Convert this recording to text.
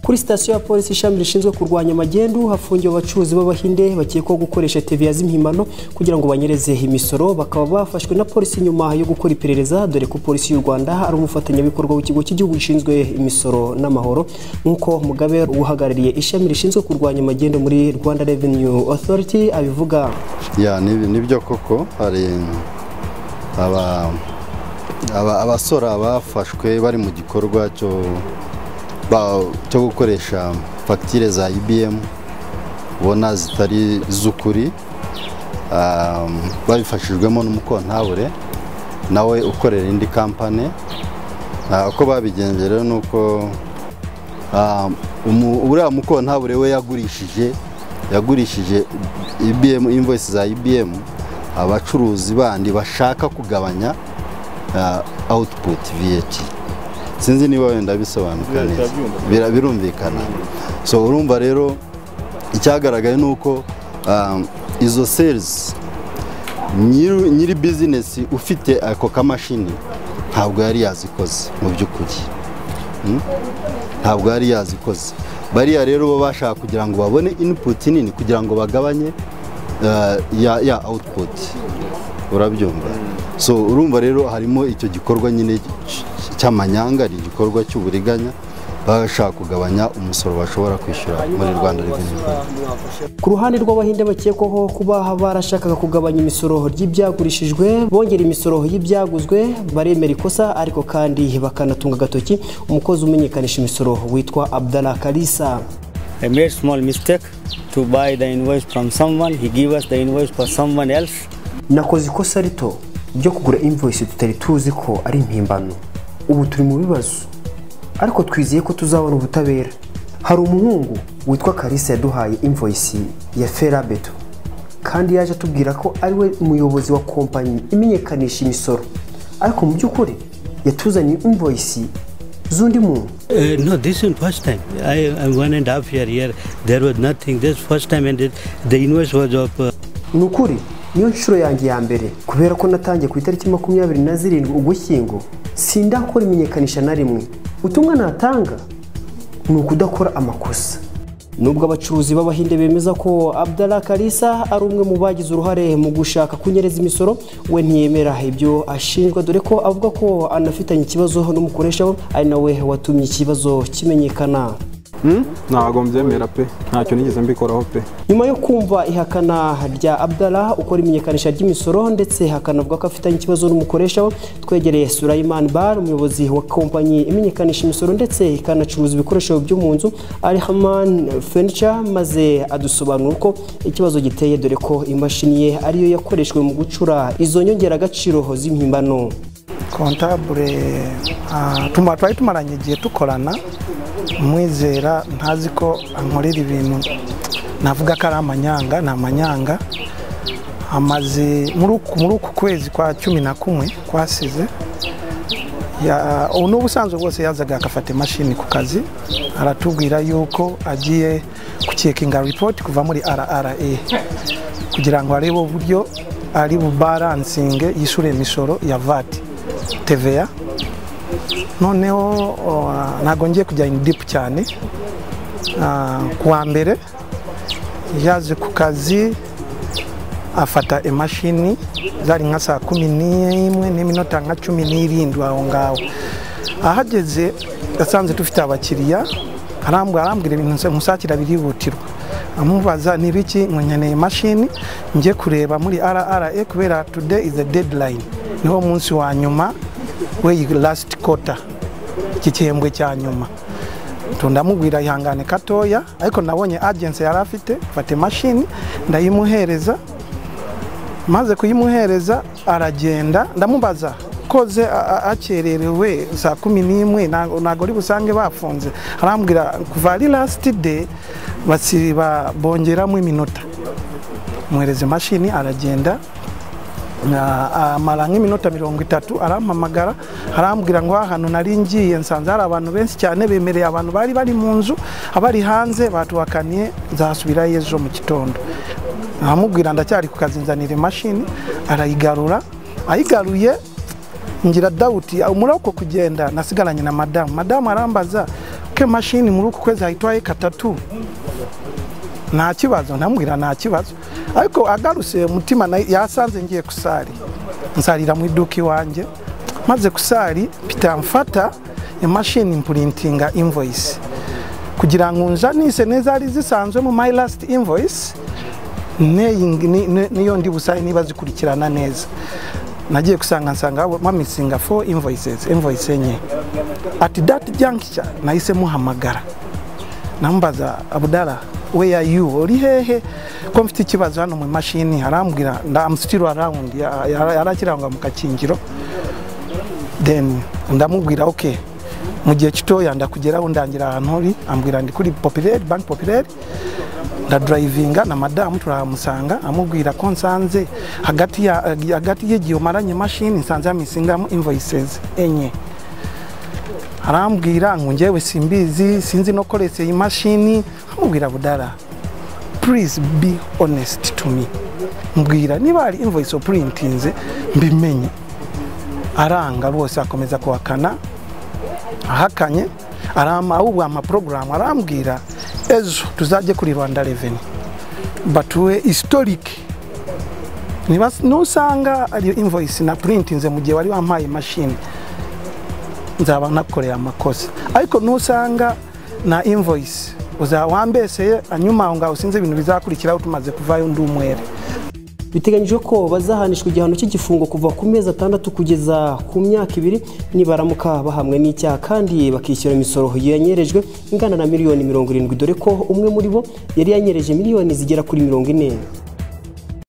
Kuri sitasiyo ya polisi ishami rishinzwe kurwanya magendu hafungiwe abacuruzi b'Abahinde bakekwaho gukoresha TVA z'impimbano kugira ngo banyereze imisoro, bakaba bafashwe na polisi nyuma yo gukora iperereza, dore ko polisi y'u Rwanda ari umufatanyabikorwa w'ikigo cy'igihugu gishinzwe imisoro n'amahoro, nk'uko Mugabe uhagarariye ishami rishinzwe kurwanya magendu muri Rwanda Revenue Authority abivuga. Nibyo koko hari abasora bafashwe bari mu gikorwa cyo gukoresha fagitire za IBM ubona zitari z'ukuri, babifashijwemo n'umukontabure nawe ukorera indi kampani. Uko babigenje rero nuko uriya mukontabure we yagurishije IBM invoice za IBM abacuruzi bandi bashaka kugabanya output VAT. Sinzi niba wenda bisobanuka neza, birumvikana. So urumva rero icyagaragaye nuko izo sales nyiri business ufite ako kamashini ntabwo yari yazikoze mu by'ukuri, ntabwo yari yazikoze. Bariya rero bo bashaka kugira ngo babone input nini kugira ngo bagabanye ya output, urabyumva. So urumva rero harimo icyo gikorwa nyine cy'amanyanga, ari igikorwa cy'uburiganya, bashaka kugabanya umusoro bashobora kwishyura muri Rwanda Revenue. Ku ruhande rw'Abahinde bakekwaho kuba barashakaga kugabanya imisoro ry'ibyagurishijwe bongera imisoro y'ibyaguzwe, baremera ikosa ariko kandi bakanatunga agatoki umukozi umenyekanisha imisoro witwa Abdallah Kalisa. I made small mistake to buy the invoice from someone, he gave us the invoice for someone else. Nakoze ikosa rito ryo kugura invoice tutari tuzi ko ari impimbano. Ubu turi mu bibazo ariko twizeye ko tuzabona ubutabera. Hari umuhungu witwa Kalisa yaduhaye invoice ya Ferabeto kandi yaje atubwira ko ari we umuyobozi wa kompanyi imenyekanisha imisoro, ariko mu by'ukuri yatuzanye invoice z'undi muntu. No, this is first time. I 1.5 year here. There was nothing. This first time, and the invoice was of. Nukuri niyo nshuro yanjye ya mbere kubera ko natangiye ku itariki 27 Ugushyingo, sindakora imenyekanisha na rimwe. Utumwa natanga ni ukudakora amakosa. Nubwo abacuruzi b'Abahinde bemeza ko Abdallah Kalisa ari umwe mu bagize uruhare mu gushaka kunyereza imisoro, we ntiyemera ibyo ashinjwa, dore ko avuga ko anafitanye ikibazo n'umukoresha we ari nawe watumye ikibazo kimenyekana. Ntabwo mbyemera pe, ntacyo nigeze mbikoraho pe. Nyuma yo kumva ihakana rya Abdallah ukora imenyekanisha ry'imisoro ndetse hakanavuga ko afitanye ikibazo n'umukoresha we, twegereye Sulaiman Bar, umuyobozi wa kompanyi imenyekanisha imisoro ndetse ikanacuruza ibikoresho byo mu nzu Al-Haman Furniture, maze adusobanura uko ikibazo giteye, dore ko imashini ye ariyo yakoreshwe mu gucura izo nyongeragaciro z'impimbano. Comptable twari tumaranye igihe tukorana, mwizera ntazi ko ankorera ibintu navuga ko ari amanyanga, ni amanyanga. Amaze muri uku kwezi kwa 11 kwasize n'ubusanzwe bwose yazaga akafata imashini ku kazi, aratubwira yuko agiye kucekinga report kuva muri RRA kugira ngo arebe uburyo ari bubalansinge yishure imisoro ya VAT TVA. Noneho ntago ngiye kujya in deep cyane. Kuwa mbere yaje ku kazi afata imashini zari nka saa 11 n'iminota nka 17 aho ngaho. Ahageze yasanze tufite abakiriya, arambwira ibintu musakira birihutirwa. Amubaza nibiki nkeneye imashini ngiye kureba muri RRA kubera today is the deadline, niho munsi wa nyuma we last quarter, kikihembwe cya nyuma. Ndamubwira ihangane katoya, ariko nabonye agency yari afite fate imashini ndayimuhereza. Maze kuyimuhereza aragenda, ndamubaza koze akererewe saa 11 nago ari busange bafunze. Arambwira kuva ari last day basiba bongeramo iminota. Muhereze imashini aragenda, amara nk'iminota 30 arampamagara, arambwira ngo ahantu nari ngiye nsanze hari abantu benshi cyane bemereye abantu bari mu nzu, abari hanze batuwakaniye nzasubira ejo mu gitondo. Aramubwira ndacyari ku kazi nzanira imashini, arayigarura. Ayigaruye ngira Dauti umurako kugenda nasigaranye na madamu arambaza ke mashini muri uku kwezi ayitwaye katatu nta kibazo ndamubwira nta kibazo ariko agarutse umutima yasanze ngiye kusari nsarira mu iduka iwanjye maze kusari mpita mfata imashini imprintinga invoice kugira ngo njanise neza ari zisanzwe mu my last invoice niyo ndi busaye niba zikurikirana neza nagiye nsanga mamisinga 4 invoice enye at that juncture nahise muhamagara nambaza Abdallah where are you uri hehe ko mfite ikibazo hano mu mashini arambwira I'm still around yarakiranga mu Kakingiro then ndamubwira okay mu gihe kitoya ndakugeraho ndangira ahantu uri ambwira ndi kuri Bank Populaire nda drivinga na madam turamusanga amubwira ko nsanze hagati y'igihe maranye machine nsanze amisinga invoices enye arambwira ngo ngewe simbizi sinzi no koretse iyi machine amubwira Abdallah please be honest to me mbwira niba ari invoice printinze mbimenye aranga rwose akomeza kuhakana ahakanye ahubwo amaprogramu arambwira ejo tuzajye kuri Rwanda Revenue batuwe historic niba nusanga ari invoice na printinze mu gihe wari wampaye machine nzaba nakorera amakosa ariko nusanga na invoice uzawambeseye anyuma ngaho sinze ibintu bizakurikiraho tumaze kuvayo ndi umwere. Biteganyijwe ko bazahanishwa igihano cy'igifungo kuva ku mezi 6 kugeza ku myaka 2 nibaramuka bahamwe n'icyaha kandi bakishyura imisoro yanyerejwe ingana na miliyoni 70 dore ko umwe muri bo yari yanyereje miliyoni zigera kuri 40.